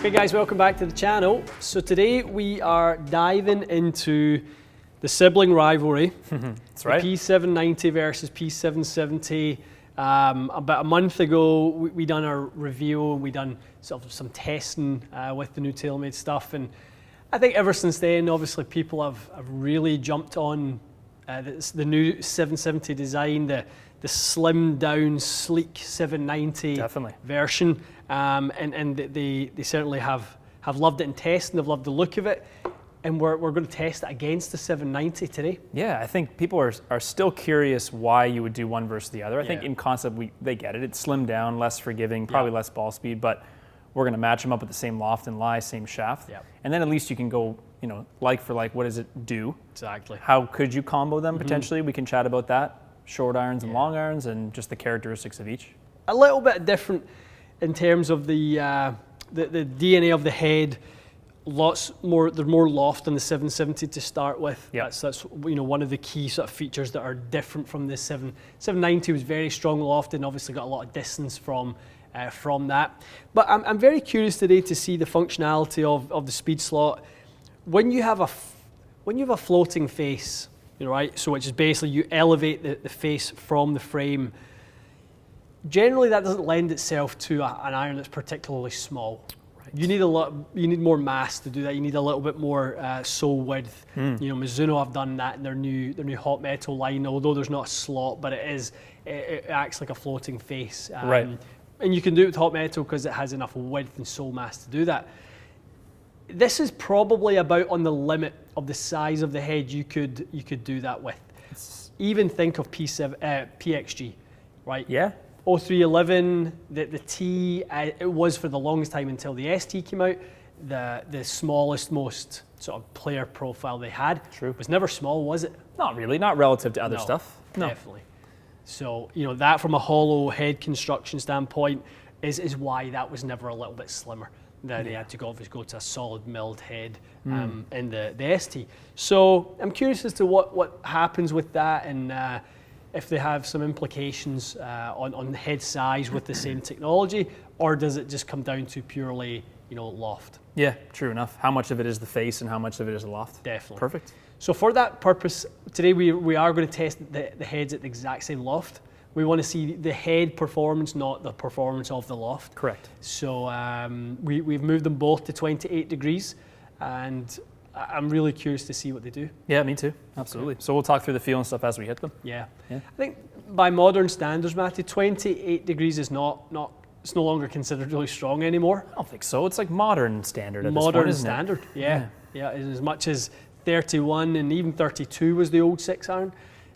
Hey guys, welcome back to the channel. So today we are diving into the sibling rivalry. That's right. The P790 versus P770. About a month ago, we done our review and we done sort of some testing with the new Taylormade stuff. And I think ever since then, obviously people have really jumped on the new 770 design, the slimmed down, sleek 790 Definitely. version. And they certainly have loved it in testing, they've loved the look of it. And we're going to test it against the 790 today. Yeah, I think people are still curious why you would do one versus the other. I think in concept, they get it. It's slimmed down, less forgiving, probably less ball speed, but we're going to match them up with the same loft and lie, same shaft. Yep. And then at least you can go, like for like, what does it do? Exactly. How could you combo them potentially? We can chat about that. Short irons and long irons and just the characteristics of each. A little bit different in terms of the DNA of the head. Lots more, there's more loft on the 770 to start with. Yep. That's one of the key sort of features that are different from the 790 was very strong loft and obviously got a lot of distance from that. But I'm very curious today to see the functionality of the speed slot. When you have a floating face, right? So which is basically you elevate the face from the frame. Generally, that doesn't lend itself to an iron that's particularly small. You need you need more mass to do that. You need a little bit more sole width. Mizuno have done that in their new hot metal line. Although there's not a slot, but it acts like a floating face. Right. And you can do it with hot metal because it has enough width and sole mass to do that. This is probably about on the limit of the size of the head you could do that with. Even think of PXG, right? Yeah. 0311, the T, it was for the longest time until the ST came out, the smallest, most sort of player profile they had. True. It was never small, was it? Not really, not relative to other stuff. No. Definitely. So, that from a hollow head construction standpoint is why that was never a little bit slimmer. Then they had to go to a solid milled head in the ST. So I'm curious as to what happens with that and if they have some implications on the head size with the same technology, or does it just come down to purely, loft? Yeah, true enough. How much of it is the face and how much of it is the loft? Definitely. Perfect. So for that purpose, today we are going to test the heads at the exact same loft. We want to see the head performance, not the performance of the loft. Correct. So we've moved them both to 28 degrees, and I'm really curious to see what they do. Yeah, me too. Absolutely. Okay. So we'll talk through the feel and stuff as we hit them. Yeah. I think by modern standards, Matty, 28 degrees is it's no longer considered really strong anymore. I don't think so. It's like modern standard at modern this point, isn't standard, it? Yeah. As much as 31 and even 32 was the old 6-iron.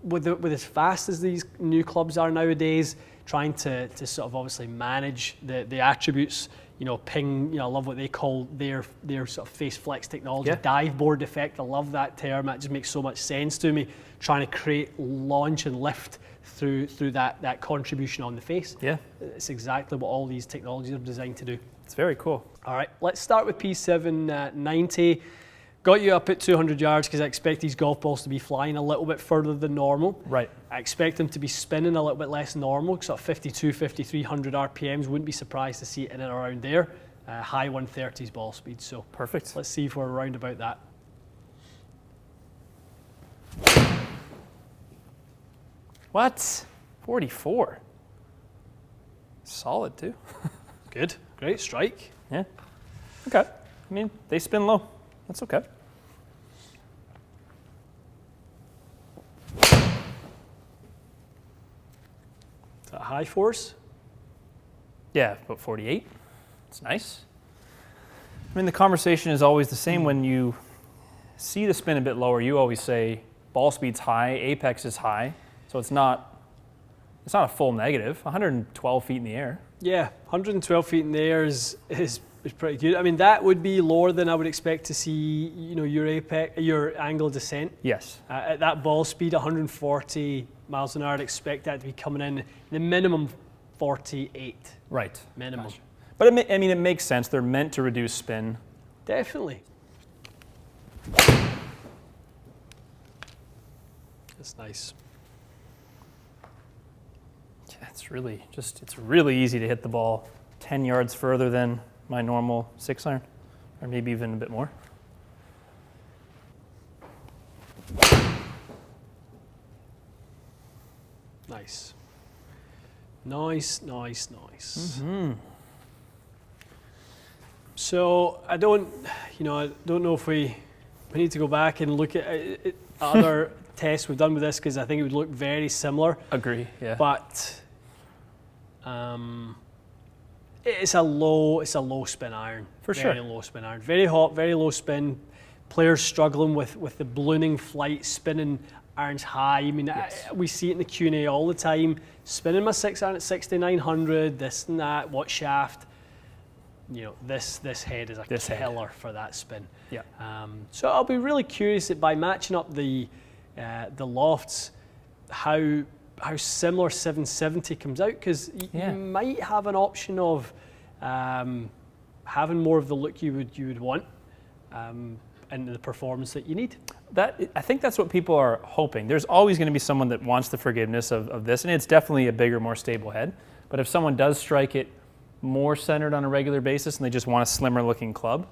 With as fast as these new clubs are nowadays, trying to sort of obviously manage the attributes, ping, I love what they call their sort of face flex technology, dive board effect. I love that term. That just makes so much sense to me. Trying to create launch and lift through that contribution on the face. Yeah, it's exactly what all these technologies are designed to do. It's very cool. All right, let's start with P790. Got you up at 200 yards because I expect these golf balls to be flying a little bit further than normal. Right. I expect them to be spinning a little bit less normal, sort of 52, 5300 RPMs. Wouldn't be surprised to see it in and around there. High 130s ball speed. So perfect. Let's see if we're around about that. What? 44. Solid too. Good. Great strike. Yeah. Okay. I mean, they spin low. That's okay. Is that high force? Yeah, about 48. It's nice. I mean, the conversation is always the same when you see the spin a bit lower. You always say ball speed's high, apex is high, so it's not a full negative. 112 feet in the air. Yeah, 112 feet in the air is pretty good. I mean, that would be lower than I would expect to see, your apex, your angle of descent. Yes. At that ball speed, 140 miles an hour, I'd expect that to be coming in the minimum 48. Right. Minimum. Gotcha. But it makes sense. They're meant to reduce spin. Definitely. That's nice. Yeah, it's really easy to hit the ball 10 yards further than my normal 6-iron, or maybe even a bit more. Nice. Nice, nice, nice. Mm-hmm. So I don't know if we need to go back and look at other tests we've done with this, because I think it would look very similar. Agree, yeah. But it's a low spin iron. For sure. Very low spin iron. Very hot, very low spin. Players struggling with the ballooning flight, spinning irons high. I mean, Yes. we see it in the Q&A all the time. Spinning my 6-iron at 6,900, this and that, what shaft. You know, this head is a killer for that spin. Yeah. So I'll be really curious by matching up the lofts, how similar 770 comes out, because you might have an option of having more of the look you would want and the performance that you need. I think that's what people are hoping. There's always going to be someone that wants the forgiveness of this, and it's definitely a bigger, more stable head. But if someone does strike it more centered on a regular basis and they just want a slimmer looking club,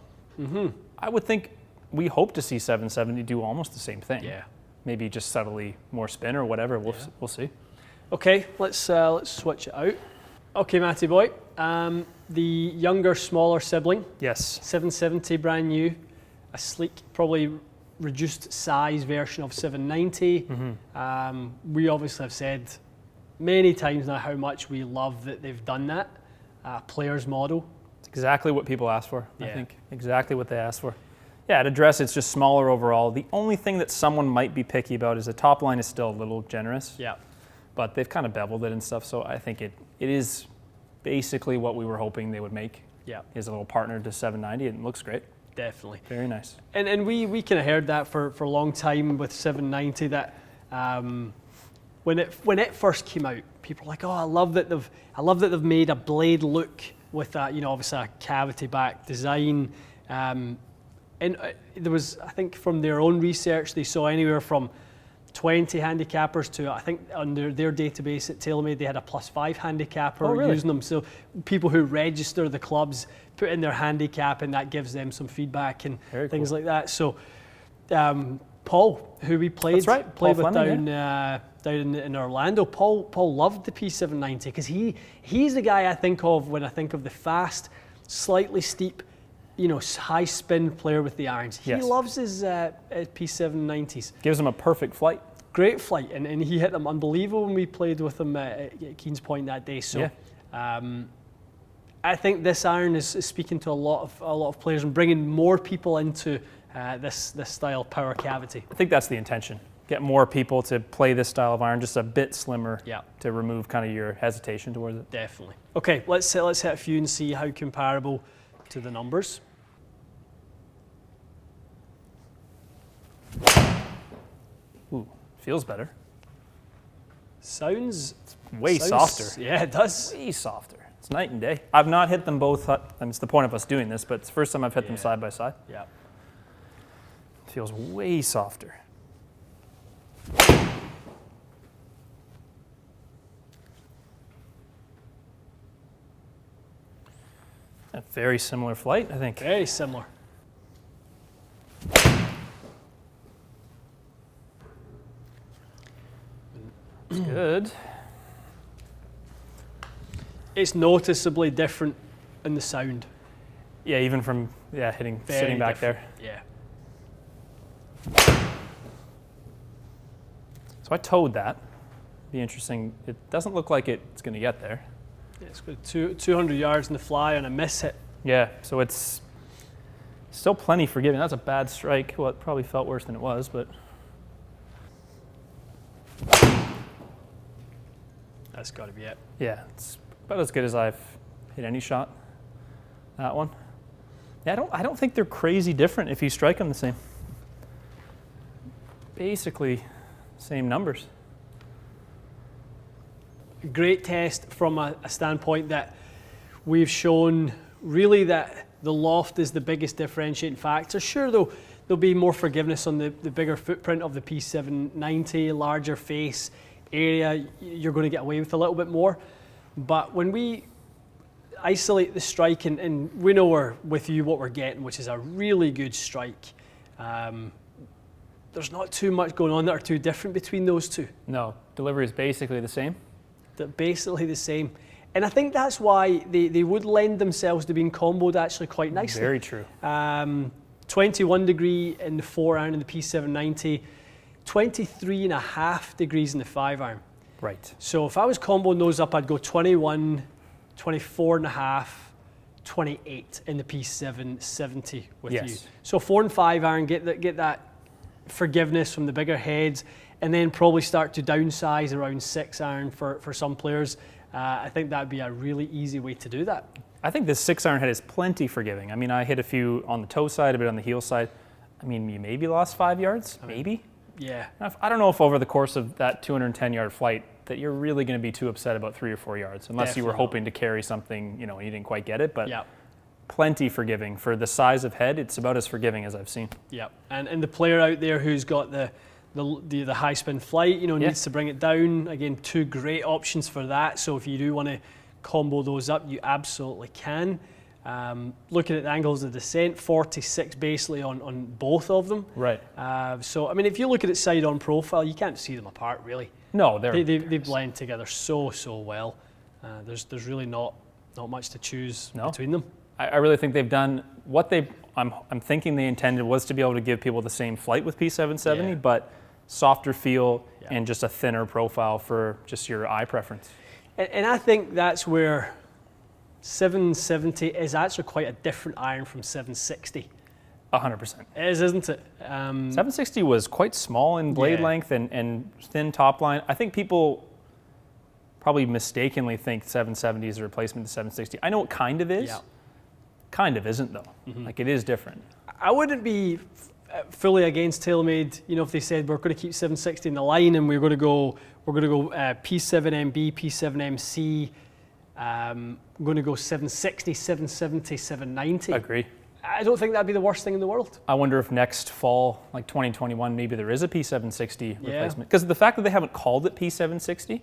I would think we hope to see 770 do almost the same thing. Yeah. Maybe just subtly more spin or whatever. We'll see. Okay, let's switch it out. Okay, Matty boy, the younger, smaller sibling. Yes. 770, brand new, a sleek, probably reduced size version of 790. We obviously have said many times now how much we love that they've done that. Player's model. It's exactly what people ask for, Yeah. I think. Exactly what they asked for. Yeah, at address, it's just smaller overall. The only thing that someone might be picky about is the top line is still a little generous. Yeah. But they've kind of beveled it and stuff, so I think it is basically what we were hoping they would make. Yeah. Is a little partner to 790, and it looks great. Definitely. Very nice. And we kind of heard that for a long time with 790, that when it first came out, people were like, oh, I love that they've made a blade look with that, obviously a cavity back design. And there was, I think from their own research, they saw anywhere from 20 handicappers to, I think under their database at Taylormade, they had a +5 handicapper using them. So people who register the clubs put in their handicap, and that gives them some feedback and things like that. So Paul, who we played with Fleming, down in Orlando, Paul loved the P790 because he's the guy I think of when I think of the fast, slightly steep, high spin player with the irons. He loves his P790s. Gives him a perfect flight. Great flight, and he hit them unbelievable when we played with him at Keen's Point that day. So I think this iron is speaking to a lot of players and bringing more people into this style power cavity. I think that's the intention. Get more people to play this style of iron, just a bit slimmer, to remove kind of your hesitation towards it. Definitely. Okay, let's hit a few and see how comparable to the numbers. Ooh, feels better. Sounds way softer. Yeah, it does. Way softer. It's night and day. I've not hit them both. It's the point of us doing this, but it's the first time I've hit them side by side. Yeah. It feels way softer. A very similar flight, I think. Very similar. It's good. It's noticeably different in the sound. Yeah, even from hitting, Very sitting back different. there. Yeah. So I towed that. Be interesting. It doesn't look like it's going to get there. Yeah, it's got 200 yards in the fly on a miss hit. Yeah, so it's still plenty forgiving. That's a bad strike. Well, it probably felt worse than it was, but That's got to be it. yeah, it's about as good as I've hit any shot. That one. Yeah, I don't think they're crazy different if you strike them the same. Basically, same numbers. Great test from a standpoint that we've shown really that the loft is the biggest differentiating factor. Sure, though, there'll be more forgiveness on the bigger footprint of the P790, larger face area. You're going to get away with a little bit more. But when isolate the strike, and we know we're with you what we're getting, which is a really good strike. There's not too much going on that are too different between those two. No, delivery is basically the same. They're basically the same. And I think that's why they would lend themselves to being comboed actually quite nicely. Very true. 21 degree in the 4-iron in the P790, 23.5 degrees in the 5-iron. Right. So if I was comboing those up, I'd go 21, 24.5, 28 in the P770 with you. So 4 and 5-iron, get that forgiveness from the bigger heads, and then probably start to downsize around 6-iron for some players. I think that would be a really easy way to do that. I think this 6-iron head is plenty forgiving. I mean, I hit a few on the toe side, a bit on the heel side. I mean, you maybe lost 5 yards, maybe. Yeah. I don't know if over the course of that 210-yard flight that you're really going to be too upset about 3 or 4 yards, unless you were hoping to carry something, you didn't quite get it. But plenty forgiving. For the size of head, it's about as forgiving as I've seen. Yeah, and the player out there who's got the high spin flight, needs to bring it down. Again, 2 great options for that. So if you do want to combo those up, you absolutely can. Looking at the angles of descent, 46 basically on both of them. Right. So I mean, if you look at it side on profile, you can't see them apart really. No, they blend together so well. There's really not much to choose between them. I really think they've done what I'm thinking they intended was to be able to give people the same flight with P770, but softer feel and just a thinner profile for just your eye preference. And I think that's where 770 is actually quite a different iron from 760. 100%. It is, isn't it? 760 was quite small in blade length and thin top line. I think people probably mistakenly think 770 is a replacement to 760. I know it kind of is. Yeah. Kind of isn't though. Like it is different. I wouldn't be fully against Taylormade, if they said we're going to keep 760 in the line and we're going to go P7MB, P7MC. I'm going to go 760, 770, 790. Agree. I don't think that'd be the worst thing in the world. I wonder if next fall, like 2021, maybe there is a P760 replacement. Because the fact that they haven't called it P760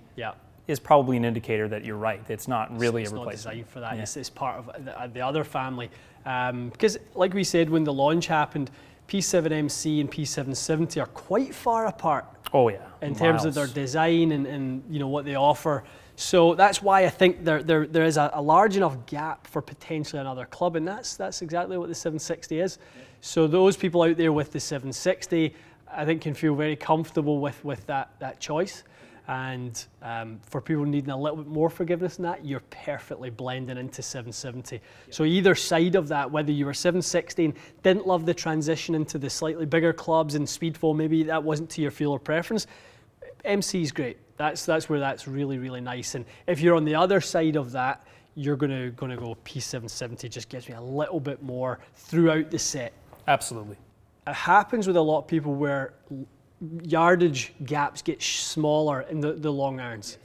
is probably an indicator that you're right. It's not really a replacement. It's not designed for that. It's part of the other family. Because like we said, when the launch happened, P7MC and P770 are quite far apart. Oh yeah. In terms of their design and what they offer. So that's why I think there is a large enough gap for potentially another club, and that's exactly what the 760 is. So those people out there with the 760, I think, can feel very comfortable with that choice. And for people needing a little bit more forgiveness than that, you're perfectly blending into 770. So either side of that, whether you were 760 and didn't love the transition into the slightly bigger clubs and Speedfall, maybe that wasn't to your feel or preference, MC is great. That's where that's really, really nice. And if you're on the other side of that, you're gonna go P770. Just gives me a little bit more throughout the set. Absolutely. It happens with a lot of people where yardage gaps get smaller in the long irons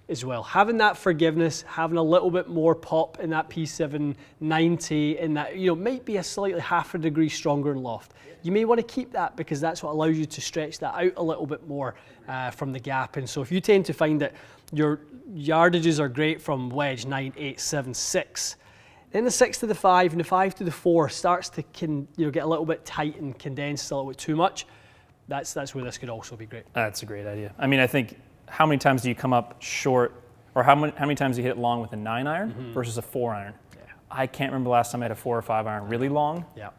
as well. Having that forgiveness, having a little bit more pop in that P790, in that might be a slightly half a degree stronger in loft. You may want to keep that because that's what allows you to stretch that out a little bit more from the gap. And so if you tend to find that your yardages are great from wedge 9, 8, 7, 6, then the 6 to the 5 and the 5 to the 4 starts to get a little bit tight and condensed a little bit too much. That's where this could also be great. That's a great idea. I mean, I think how many times do you come up short, or how many times do you hit it long with a 9-iron versus a 4-iron? Yeah. I can't remember the last time I had a 4 or 5-iron really long. Yeah.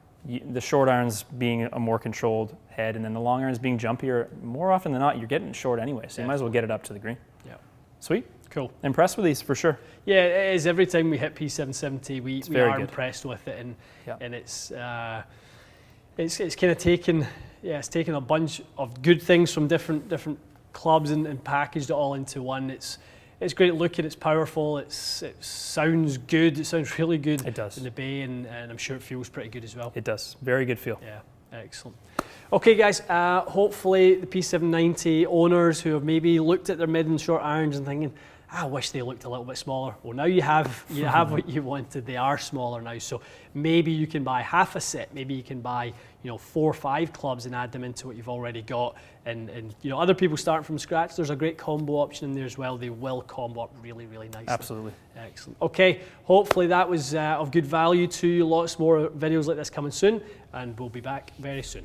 The short irons being a more controlled head, and then the long irons being jumpier. More often than not, you're getting short anyway, so you might as well get it up to the green. Yeah. Sweet. Cool. Impressed with these for sure. Yeah, it is. Every time we hit P770, we are impressed with it, and it's kind of taken. Yeah, it's taken a bunch of good things from different clubs and packaged it all into one. It's great looking, it's powerful, it sounds good, it sounds really good. It does. In the bay, and I'm sure it feels pretty good as well. It does. Very good feel. Yeah, excellent. Okay guys, hopefully the P790 owners who have maybe looked at their mid and short irons and thinking, I wish they looked a little bit smaller. Well, now you have what you wanted. They are smaller now. So maybe you can buy half a set. Maybe you can buy 4 or 5 clubs and add them into what you've already got. And other people start from scratch. There's a great combo option in there as well. They will combo up really, really nicely. Absolutely. Excellent. Okay, hopefully that was of good value to you. Lots more videos like this coming soon, and we'll be back very soon.